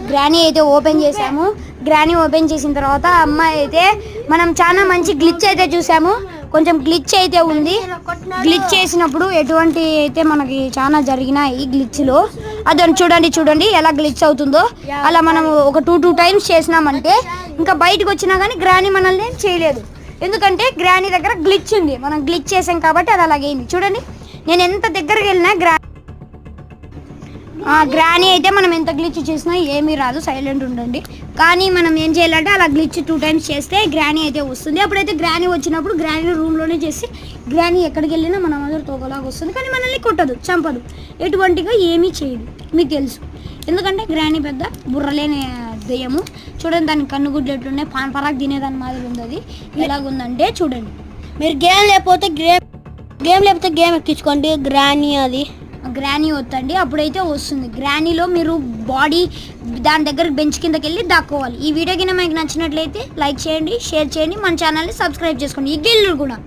Granny అయితే open చేసాము. Granny open చేసిన తర్వాత అమ్మాయి అయితే మనం చాలా మంచి గ్లిచ్ అయితే చూసాము. కొంచెం గ్లిచ్ అయితే ఉంది. గ్లిచ్ చేసినప్పుడు ఎటువంటి అయితే మనకి చాలా జరిగినాయి గ్లిచ్లో. అదని చూడండి ఎలా గ్లిచ్ అవుతుందో. అలా మనం ఒక 2 టైమ్స్ చేసినామంటే ఇంకా బయటకు వచ్చినా కానీ గ్రానీ మనల్ని ఏం చేయలేదు. ఎందుకంటే గ్రానీ దగ్గర గ్లిచ్ ఉంది. మనం గ్లిచ్ చేసాం కాబట్టి అది అలాగైంది. చూడండి నేను ఎంత దగ్గరికి వెళ్ళినా గ్రానీ అయితే మనం ఎంత గ్లిచ్ చేసినా ఏమీ రాదు, సైలెంట్ ఉండండి. కానీ మనం ఏం చేయాలంటే అలా గ్లిచ్ 2 టైమ్స్ చేస్తే గ్రానీ అయితే వస్తుంది. అప్పుడైతే గ్రానీ వచ్చినప్పుడు గ్రానీ రూమ్లోనే చేసి గ్రానీ ఎక్కడికి వెళ్ళినా మన మదర్ తోకలాగా వస్తుంది. కానీ మనల్ని కొట్టదు, చంపదు, ఎటువంటిగా ఏమీ చేయదు. మీకు తెలుసు ఎందుకంటే గ్రానీ పెద్ద బుర్రలేని దెయ్యము. చూడండి దాని కన్నుగుడ్లు ఎట్లున్నాయి, పాన్పరాకు తినేదాని మాదిరి ఉంది. అది ఎలాగుందంటే చూడండి. మీరు గేమ్ లేకపోతే గేమ్ ఎక్కించుకోండి. గ్రానీ వద్దండి, అప్పుడైతే వస్తుంది. గ్రానీలో మీరు బాడీ దాని దగ్గర బెంచ్ కిందకి వెళ్ళి దాక్కోవాలి. ఈ వీడియో కింద మీకు నచ్చినట్లయితే లైక్ చేయండి, షేర్ చేయండి, మన ఛానల్ని సబ్స్క్రైబ్ చేసుకోండి. ఈ గిల్లు కూడా